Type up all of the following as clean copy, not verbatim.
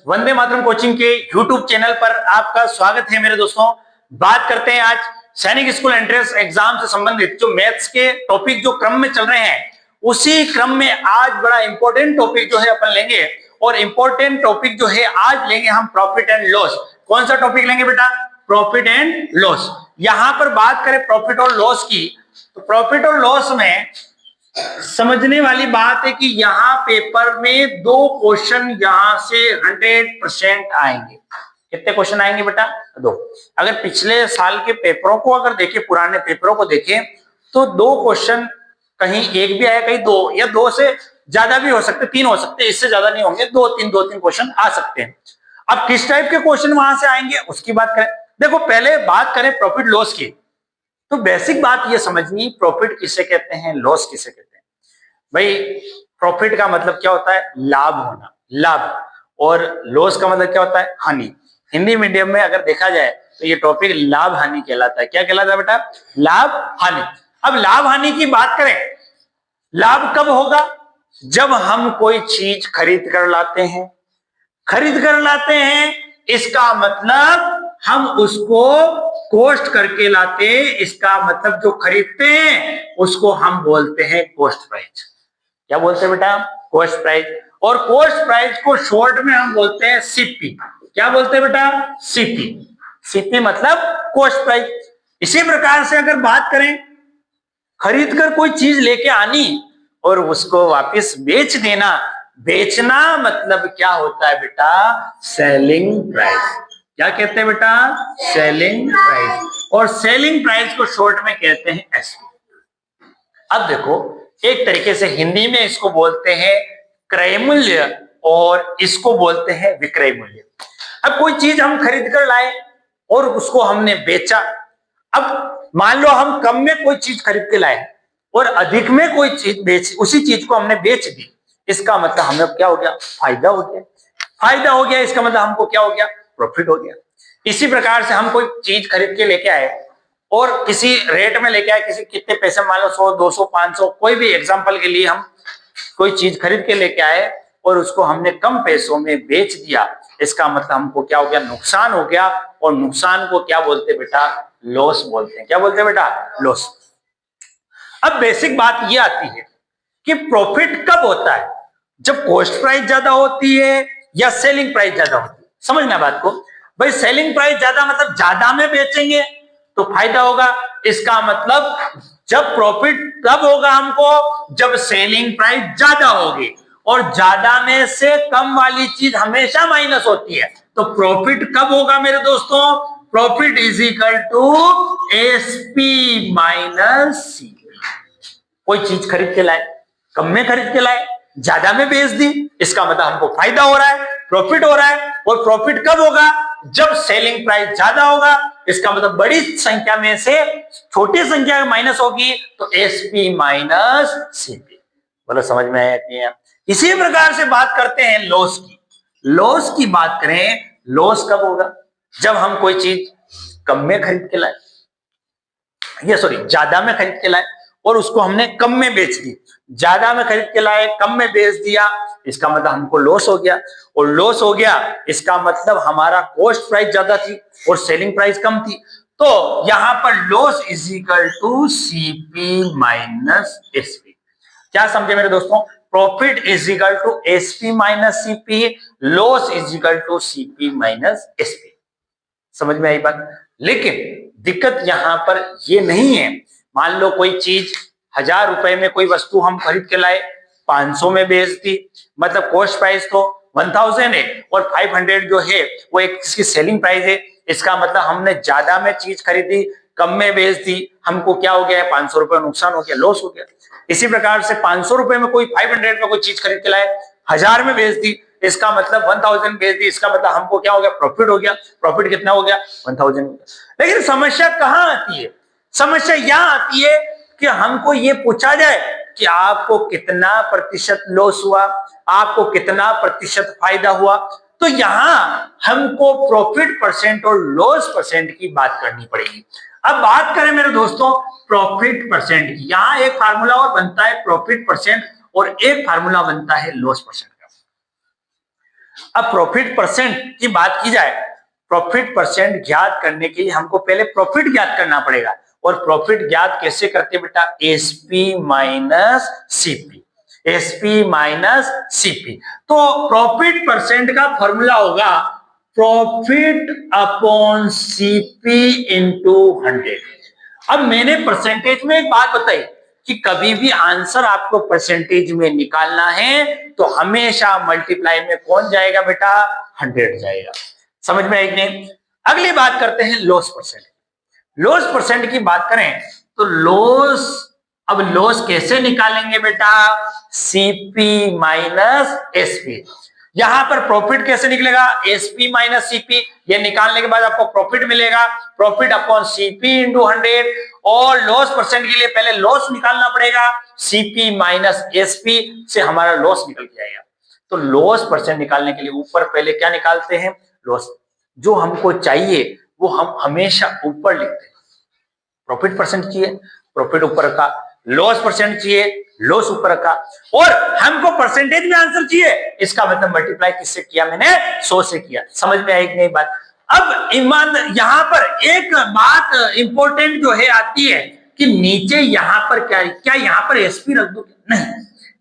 Vande Mataram coaching के YouTube channel पर आपका स्वागत है मेरे दोस्तों। बात करते हैं आज सैनिक स्कूल एंट्रेंस एग्जाम से संबंधित जो मैथ्स के टॉपिक जो क्रम में चल रहे हैं, उसी क्रम में आज बड़ा इंपॉर्टेंट टॉपिक जो है अपन लेंगे। और इंपॉर्टेंट टॉपिक जो है आज लेंगे हम प्रॉफिट एंड लॉस। कौन सा टॉपिक लेंगे बेटा? Profit and loss. यहां पर बात करें प्रॉफिट और लॉस की, तो प्रॉफिट और लॉस में समझने वाली बात है कि यहां पेपर में दो क्वेश्चन यहां से 100% आएंगे। कितने क्वेश्चन आएंगे बेटा? दो। अगर पिछले साल के पेपरों को अगर देखें, पुराने पेपरों को देखें, तो दो क्वेश्चन, कहीं एक भी आया कहीं दो, या दो से ज्यादा भी हो सकते, तीन हो सकते, इससे ज्यादा नहीं होंगे, दो तीन क्वेश्चन आ सकते हैं। अब किस टाइप के क्वेश्चन वहां से आएंगे उसकी बात करें। देखो, पहले बात करें प्रॉफिट लॉस की, तो बेसिक बात यह समझनी, प्रॉफिट किसे कहते हैं, लॉस किसे कहते हैं। भाई, प्रॉफिट का मतलब क्या होता है? लाभ होना, लाभ। और लॉस का मतलब क्या होता है? हानि। हिंदी मीडियम में अगर देखा जाए तो ये टॉपिक लाभ हानि कहलाता है। क्या कहलाता है बेटा? लाभ हानि। अब लाभ हानि की बात करें, लाभ कब होगा? जब हम कोई चीज खरीद कर लाते हैं। खरीद कर लाते हैं इसका मतलब हम उसको कॉस्ट करके लाते हैं। इसका मतलब जो खरीदते हैं उसको हम बोलते हैं कॉस्ट प्राइस। क्या बोलते हैं बेटा? Cost price. और कॉस्ट प्राइस को शॉर्ट में हम बोलते हैं सीपी। क्या बोलते हैं बेटा? सीपी। सीपी मतलब कॉस्ट प्राइस। इसी प्रकार से अगर बात करें, खरीद कर कोई चीज लेके आनी और उसको वापस बेच देना, बेचना मतलब क्या होता है बेटा? Selling price. क्या कहते हैं बेटा? Selling price. और सेलिंग प्राइस को शॉर्ट में कहते हैं एसपी। अब देखो, एक तरीके से हिंदी में इसको बोलते हैं क्रय मूल्य और इसको बोलते हैं विक्रय मूल्य। अब कोई चीज हम खरीद कर लाए और उसको हमने बेचा। अब मान लो हम कम में कोई चीज खरीद के लाए और अधिक में कोई चीज उसी चीज को हमने बेच दी, इसका मतलब हमें क्या हो गया? फायदा हो गया। फायदा हो गया, इसका मतलब हमको क्या हो गया? प्रॉफिट हो गया। इसी प्रकार से हम कोई चीज खरीद के लेके आए और किसी रेट में लेके आए, किसी कितने पैसे, मान लो 100, 200, 500, कोई भी एग्जांपल के लिए हम कोई चीज खरीद के लेके आए और उसको हमने कम पैसों में बेच दिया, इसका मतलब हमको क्या हो गया? नुकसान हो गया। और नुकसान को क्या बोलते हैं बेटा? लॉस बोलते हैं। क्या बोलते हैं बेटा? लॉस। अब बेसिक बात यह आती है कि प्रॉफिट कब होता है? जब कॉस्ट प्राइस ज्यादा होती है या सेलिंग प्राइस ज्यादा होती है। समझना बात को। भाई, सेलिंग प्राइस ज्यादा मतलब ज्यादा में बेचेंगे तो फायदा होगा। इसका मतलब जब प्रॉफिट कब होगा हमको? जब सेलिंग प्राइस ज्यादा होगी। और ज्यादा में से कम वाली चीज हमेशा माइनस होती है। तो प्रॉफिट कब होगा मेरे दोस्तों? Profit is equal to SP minus CP. कोई चीज खरीद के लाए, कम में खरीद के लाए, ज्यादा में बेच दी, इसका मतलब हमको फायदा हो रहा है, प्रॉफिट हो रहा है। और प्रॉफिट कब होगा? जब सेलिंग प्राइस ज्यादा होगा। इसका मतलब बड़ी संख्या में से छोटी संख्या माइनस होगी, तो एसपी माइनस सीपी। बोलो, समझ में आया कि नहीं? इसी प्रकार से बात करते हैं लॉस की। लॉस की बात करें, लॉस कब होगा? जब हम कोई चीज कम में खरीद के लाए, ज्यादा में खरीद के लाए और उसको हमने कम में बेच दी। ज्यादा में खरीद के लाए, कम में बेच दिया, इसका मतलब हमको लॉस हो गया। और लॉस हो गया, इसका मतलब हमारा कॉस्ट प्राइस ज्यादा थी और सेलिंग प्राइस कम थी। तो यहां पर loss is equal to CP minus SP. क्या समझे मेरे दोस्तों? Profit is equal to SP minus CP, loss is equal to CP minus SP. समझ में आई बात? लेकिन दिक्कत यहां पर ये नहीं है। मान लो कोई चीज 1000 रुपए में कोई वस्तु हम खरीद के लाए, 500 में बेच दी, मतलब कॉस्ट प्राइस तो 1000 है और 500 जो है वो एक इसकी सेलिंग प्राइस है। इसका मतलब हमने ज्यादा में चीज खरीदी, कम में बेच दी, हमको क्या हो गया है? 500 रुपए नुकसान हो गया, लॉस हो गया। इसी प्रकार से 500 रुपए में कोई 500 में कोई चीज खरीद के लाए, 1000 में बेच दी, इसका मतलब 1000 बेच दी, इसका मतलब हमको क्या हो गया? प्रॉफिट हो गया। प्रॉफिट कितना हो गया? 1000। लेकिन समस्या कहां आती है? समस्या यहां आती है कि हमको ये पूछा जाए कि आपको कितना प्रतिशत लॉस हुआ, आपको कितना प्रतिशत फायदा हुआ। तो यहां हमको प्रॉफिट परसेंट और लॉस परसेंट की बात करनी पड़ेगी। अब बात करें मेरे दोस्तों प्रॉफिट परसेंट की, यहां एक फार्मूला और बनता है प्रॉफिट परसेंट और एक फार्मूला बनता है लॉस परसेंट का। अब प्रॉफिट परसेंट की बात की जाए, प्रॉफिट परसेंट ज्ञात करने के लिए हमको पहले प्रॉफिट ज्ञात करना पड़ेगा। और प्रॉफिट ज्ञात कैसे करते बेटा, SP minus CP, SP minus CP. तो प्रॉफिट परसेंट का फॉर्मूला होगा प्रॉफिट अपॉन सीपी इंटू 100। अब मैंने परसेंटेज में एक बात बताई कि कभी भी आंसर आपको परसेंटेज में निकालना है तो हमेशा मल्टीप्लाई में कौन जाएगा बेटा, 100 जाएगा। समझ में आई कि नहीं? अगली बात करते हैं लॉस परसेंट। लॉस परसेंट की बात करें तो लॉस, अब लॉस कैसे निकालेंगे बेटा, सीपी माइनस एसपी। यहां पर प्रॉफिट कैसे निकलेगा, एसपी माइनस सीपी, ये निकालने के बाद आपको प्रॉफिट मिलेगा, प्रॉफिट अपॉन सीपी इंटू 100। और लॉस परसेंट के लिए पहले लॉस निकालना पड़ेगा, सीपी माइनस एसपी से हमारा लॉस निकल के आएगा। तो लॉस परसेंट निकालने के लिए ऊपर पहले क्या निकालते हैं, लॉस। जो हमको चाहिए वो हम हमेशा ऊपर लिखते हैं। प्रॉफिट परसेंट चाहिए, प्रॉफिट ऊपर रखा, लॉस परसेंट चाहिए, लॉस ऊपर रखा, और हमको परसेंटेज में आंसर चाहिए, इसका मतलब मल्टीप्लाई किससे किया मैंने, 100 से किया। समझ में आई कि नहीं बात? अब ईमान यहां पर एक बात इंपॉर्टेंट जो है आती है कि नीचे यहां पर क्या यहां पर एसपी रख दो, नहीं,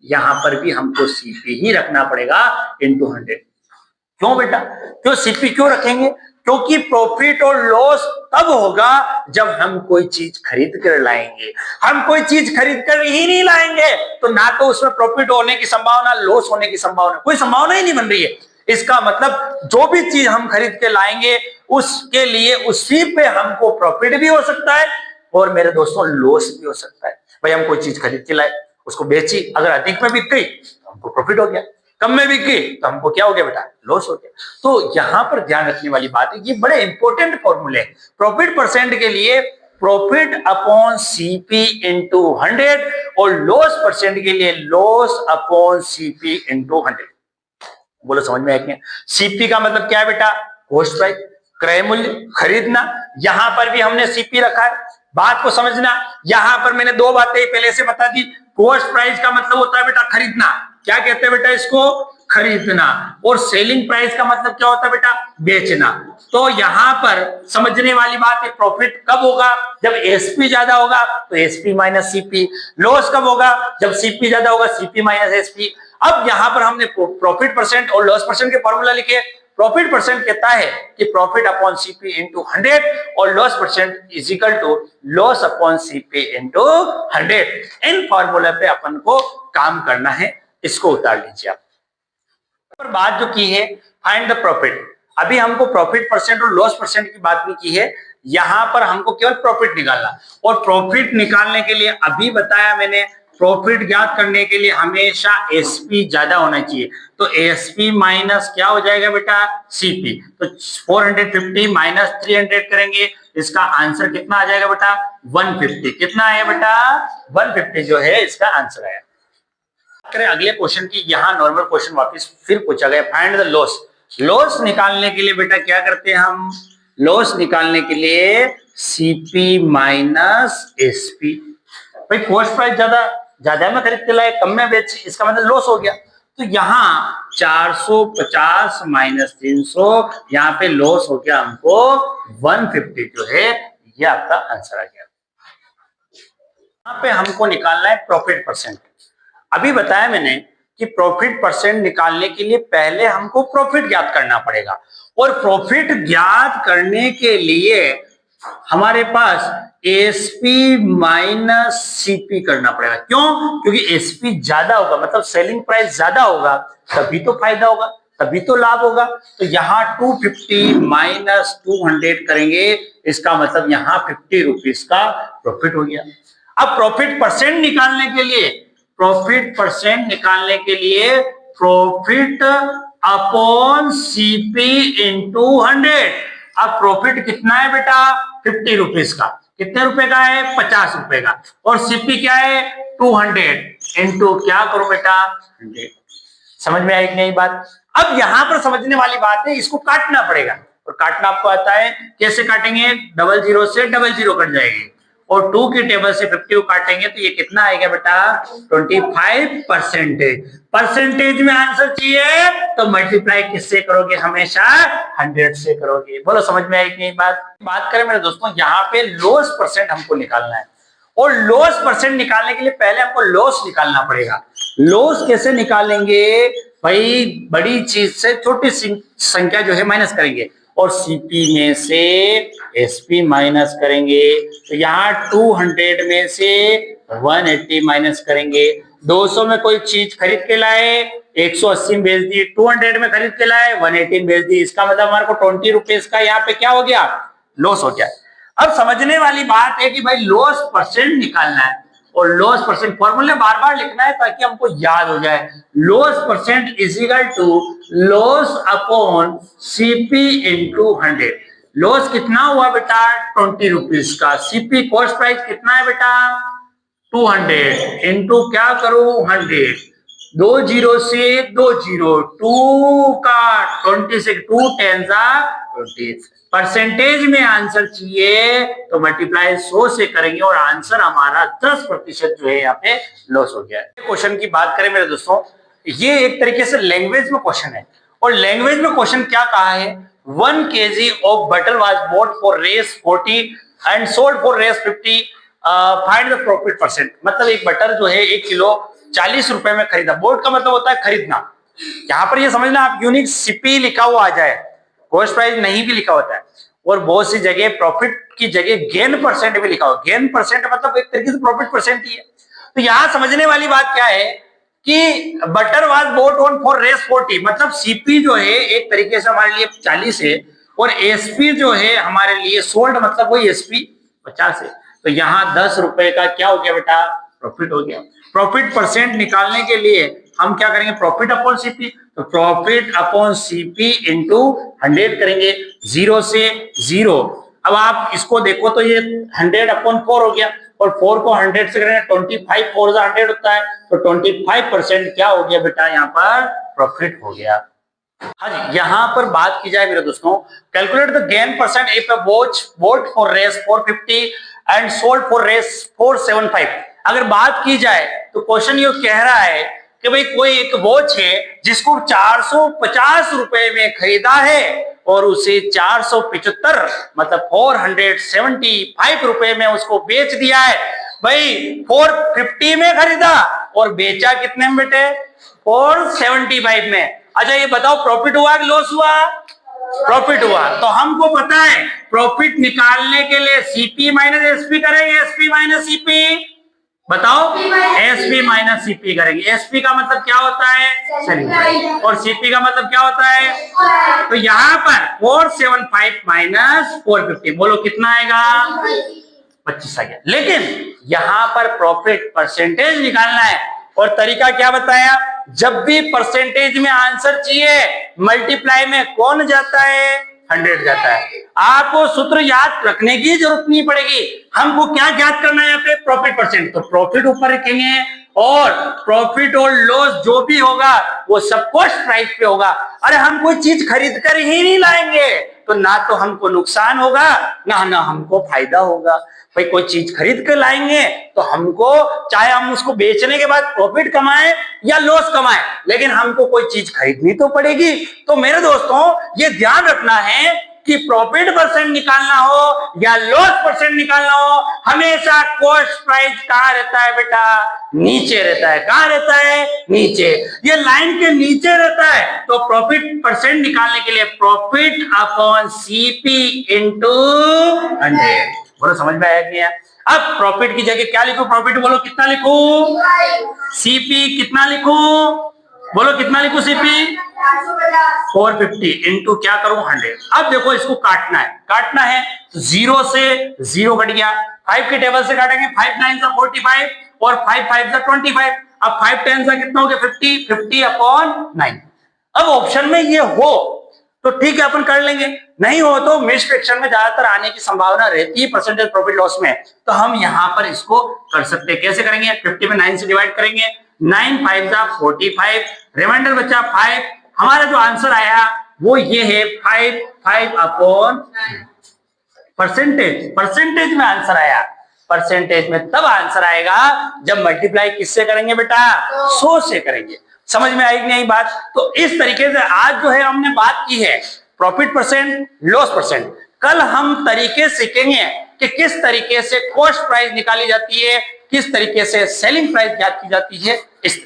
यहां पर भी हमको सीपी ही रखना पड़ेगा इंटू 100। क्यों बेटा, क्यों सीपी क्यों रखेंगे, क्योंकि प्रॉफिट और लॉस तब होगा जब हम कोई चीज खरीद कर लाएंगे। हम कोई चीज खरीद कर ही नहीं लाएंगे तो ना तो उसमें प्रॉफिट होने की संभावना, लॉस होने की संभावना, कोई संभावना ही नहीं बन रही है। इसका मतलब जो भी चीज हम खरीद के लाएंगे उसके लिए उसी पे हमको प्रॉफिट भी हो सकता है और मेरे दोस्तों लॉस भी हो सकता है। भाई हम कोई चीज खरीद के लाए, उसको बेची, अगर अधिक में बिक गई तो हमको प्रॉफिट हो गया, कम में बिकी तो हमको क्या हो गया बेटा, लॉस हो गया। तो यहां पर ध्यान रखने वाली बात है, ये बड़े इंपॉर्टेंट फॉर्मूले हैं। प्रॉफिट परसेंट के लिए प्रॉफिट अपॉन सीपी इंटू 100 और लॉस परसेंट के लिए लॉस अपॉन सीपी इंटू 100। बोलो समझ में आया क्या? सीपी का मतलब क्या है बेटा, कॉस्ट प्राइस, क्रय मूल्य, खरीदना। यहां पर भी हमने सीपी रखा है, बात को समझना। यहां पर मैंने दो बातें पहले से बता दी। कॉस्ट प्राइस का मतलब होता है बेटा खरीदना, क्या कहते हैं बेटा इसको, खरीदना। और सेलिंग प्राइस का मतलब क्या होता है बेटा, बेचना। तो यहां पर समझने वाली बात है, प्रॉफिट कब होगा, जब एसपी ज्यादा होगा तो एसपी माइनस सीपी। लॉस कब होगा, जब सीपी ज्यादा होगा, सीपी माइनस एसपी। अब यहां पर हमने प्रॉफिट परसेंट और लॉस परसेंट के फॉर्मूला लिखे। प्रॉफिट परसेंट कहता है कि प्रॉफिट अपॉन सीपी इंटू 100 और loss percent is equal to loss upon CP into 100। इन फॉर्मूला पे अपन को काम करना है, इसको उतार लीजिए आप। पर बात जो की है फाइंड द प्रॉफिट, अभी हमको प्रॉफिट परसेंट और लॉस परसेंट की बात नहीं की है, यहां पर हमको केवल प्रॉफिट निकालना। और प्रॉफिट निकालने के लिए अभी बताया मैंने, प्रॉफिट ज्ञात करने के लिए हमेशा एसपी ज्यादा होना चाहिए। तो एसपी माइनस क्या हो जाएगा बेटा, सीपी। तो 450 माइनस 300 करेंगे, इसका आंसर कितना आ जाएगा बेटा, 150। कितना आया बेटा, 150 जो है इसका आंसर आया। करें अगले क्वेश्चन की, यहां नॉर्मल क्वेश्चन वापस फिर पूछा गया, फाइंड द लॉस। लॉस निकालने के लिए बेटा क्या करते हैं हम, लॉस निकालने के लिए सीपी माइनस एसपी। भाई कॉस्ट प्राइस ज्यादा में खरीद के लाए, कम में बेच, इसका मतलब लॉस हो गया। तो यहाँ 450 माइनस 300, यहाँ पे लॉस हो गया हमको 150 जो है, ये आपका आंसर आ गया। यहाँ पे हमको निकालना है प्रॉफिट परसेंट। अभी बताया मैंने कि प्रॉफिट परसेंट निकालने के लिए पहले हमको प्रॉफिट ज्ञात करना पड़ेगा। और प्रॉफिट ज्ञात करने के लिए हमारे पास एसपी माइनस सीपी करना पड़ेगा। क्यों, क्योंकि एसपी ज्यादा होगा, मतलब सेलिंग प्राइस ज्यादा होगा, तभी तो फायदा होगा, तभी तो लाभ होगा। तो यहाँ 250 माइनस 200 करेंगे, इसका मतलब यहाँ 50 रुपीज का प्रॉफिट हो गया। अब प्रॉफिट परसेंट निकालने के लिए, प्रॉफिट परसेंट निकालने के लिए प्रॉफिट अपॉन सीपी इंटू 100। अब प्रॉफिट कितना है बेटा, 50 रुपीज का। कितने रुपए का है, 50 रुपए का। और सीपी क्या है, 200 इंटू क्या करो बेटा, 100। समझ में आई कि नहीं बात? अब यहां पर समझने वाली बात है, इसको काटना पड़ेगा। और काटना आपको आता है, कैसे काटेंगे, 00 से 00 कट जाएगी। और 2 की टेबल से 50 को काटेंगे तो ये कितना आएगा बेटा 25%। परसेंटेज में आंसर चाहिए तो मल्टीप्लाई किससे करोगे, हमेशा 100 से करोगे। बोलो समझ में आई कि नहीं बात करें मेरे दोस्तों, यहाँ पे लॉस परसेंट हमको निकालना है और लॉस परसेंट निकालने के लिए पहले हमको लॉस निकालना पड़ेगा। लॉस कैसे निकालेंगे भाई, बड़ी चीज से छोटी संख्या जो है माइनस करेंगे और सीपी में से एसपी माइनस करेंगे। तो यहाँ 200 में से 180 माइनस करेंगे। 200 में कोई चीज खरीद के लाए 180 में बेच दी, 200 में खरीद के लाए 180 में बेच दी, इसका मतलब हमारे को 20 रुपीज का यहाँ पे क्या हो गया, लॉस हो गया। अब समझने वाली बात है कि भाई लॉस परसेंट निकालना है और लॉस परसेंट फॉर्मूले बार बार लिखना है ताकि हमको याद हो जाए। Loss percent is equal to loss upon CP into 100। Loss कितना हुआ बेटा 20 रुपीज का, सीपी कॉस्ट प्राइस कितना है बेटा 200 इंटू क्या करूं 100, 2 जीरो से 2 जीरो, 2 का 20 से 2 10 20। परसेंटेज में आंसर चाहिए तो मल्टीप्लाई 100 से करेंगे और आंसर हमारा 10% जो है यहाँ पे लॉस हो गया है। क्वेश्चन की बात करें मेरे दोस्तों, ये एक तरीके से लैंग्वेज में क्वेश्चन है और लैंग्वेज में क्वेश्चन क्या कहा है, 1 kg of butter was bought for Rs 40 and sold for Rs 50, find the profit percent. मतलब एक बटर जो है 1 किलो 40 रुपए में खरीदा, बोट का मतलब होता है खरीदना। यहाँ पर ये समझना आप यूनिक सीपी लिखा हुआ आ जाए, कॉस्ट प्राइस नहीं भी लिखा होता है और बहुत सी जगह प्रॉफिट की जगह गेन परसेंट भी लिखा हो। गेन परसेंट मतलब एक तरीके से प्रॉफिट परसेंट ही है। तो यहां समझने वाली बात क्या है कि butter was bought on for Rs 40, मतलब सीपी जो है एक तरीके से हमारे लिए 40 है और एसपी जो है हमारे लिए सोल्ड मतलब वही एसपी 50 है। तो यहाँ 10 रुपए का क्या हो गया बेटा प्रॉफिट हो गया। प्रॉफिट परसेंट निकालने के लिए हम क्या करेंगे, प्रॉफिट अपॉन सीपी, तो प्रॉफिट अपॉन सीपी इंटू 100 करेंगे, 0 से 0। अब आप इसको देखो तो ये 100 अपॉन 4 हो गया और 4 को 100 से करेंगे 25 4 100 होता है, तो 25% क्या हो गया बेटा यहाँ पर प्रॉफिट हो गया। हाँ जी, यहाँ पर बात की जाए मेरे दोस्तों, calculate the gain percent if a watch bought for Rs 450 and sold for Rs 475। अगर बात की जाए तो क्वेश्चन ये कह रहा है कि भाई कोई एक वॉच है जिसको 450 रुपए में खरीदा है और उसे 475 मतलब 475 रुपए में उसको बेच दिया है। भाई 450 में खरीदा और बेचा कितने में बेटे 475 में। अच्छा ये बताओ प्रॉफिट हुआ कि लॉस हुआ, प्रॉफिट हुआ। तो हमको पता है प्रॉफिट निकालने के लिए सीपी माइनस एसपी करेंगे, एसपी माइनस सीपी, बताओ एसपी माइनस सीपी करेंगे। एसपी का मतलब क्या होता है सेलिंग और सीपी का मतलब क्या होता है, तो यहाँ पर 475 माइनस 450 बोलो कितना आएगा 25 आ गया। लेकिन यहाँ पर प्रॉफिट परसेंटेज निकालना है और तरीका क्या बताया, जब भी परसेंटेज में आंसर चाहिए मल्टीप्लाई में कौन जाता है 100 जाता है। आपको सूत्र याद रखने की जरूरत नहीं पड़ेगी, हमको क्या याद करना है यहाँ पे प्रॉफिट परसेंट, तो प्रॉफिट ऊपर रखेंगे और प्रॉफिट और लॉस जो भी होगा वो सब कॉस्ट प्राइस पे होगा। अरे हम कोई चीज खरीद कर ही नहीं लाएंगे तो ना तो हमको नुकसान होगा ना हमको फायदा होगा। भाई कोई चीज खरीद कर लाएंगे तो हमको चाहे हम उसको बेचने के बाद प्रॉफिट कमाएं या लॉस कमाएं, लेकिन हमको कोई चीज खरीदनी तो पड़ेगी। तो मेरे दोस्तों ये ध्यान रखना है कि प्रॉफिट परसेंट निकालना हो या लॉस परसेंट निकालना हो, हमेशा कॉस्ट प्राइस कहां रहता है बेटा, नीचे रहता है। कहां रहता है, नीचे, ये लाइन के नीचे रहता है। तो प्रॉफिट परसेंट निकालने के लिए प्रॉफिट अपॉन सीपी इंटू 100। बोलो समझ में आया कि अब प्रॉफिट की जगह क्या लिखो, प्रॉफिट बोलो कितना लिखूं, सीपी कितना लिखूं, बोलो कितना लिखूं, सीपी 450 इंटू क्या करूं 100। अब देखो इसको काटना है तो 0 से 0 कट गया, 5 के टेबल से काटेंगे, 5 9 सा 45 और 5 5 सा 25। अब 5 10 सा कितना हो गया 50, 50 अपॉन 9। अब ऑप्शन में ये हो तो ठीक है अपन कर लेंगे, नहीं हो तो मिड फ्रैक्शन में ज्यादातर आने की संभावना रहती है परसेंटेज प्रॉफिट लॉस में, तो हम यहां पर इसको कर सकते हैं। कैसे करेंगे, 50 में 9 से डिवाइड करेंगे, 9 5 जा 45, रिमाइंडर बचा 5। हमारा जो आंसर आया वो ये है 5 5 अपॉन परसेंटेज में आंसर आया परसेंटेज में तब आंसर आएगा जब मल्टीप्लाई किससे करेंगे बेटा? 100 से करेंगे। समझ में आई कि नहीं बात? तो इस तरीके से आज जो है हमने बात की है प्रॉफिट परसेंट, लॉस परसेंट। कल हम तरीके सीखेंगे कि किस तरीके से कॉस्ट प्राइस निकाली जाती है, किस तरीके से सेलिंग प्राइस ज्ञात की जाती है। इस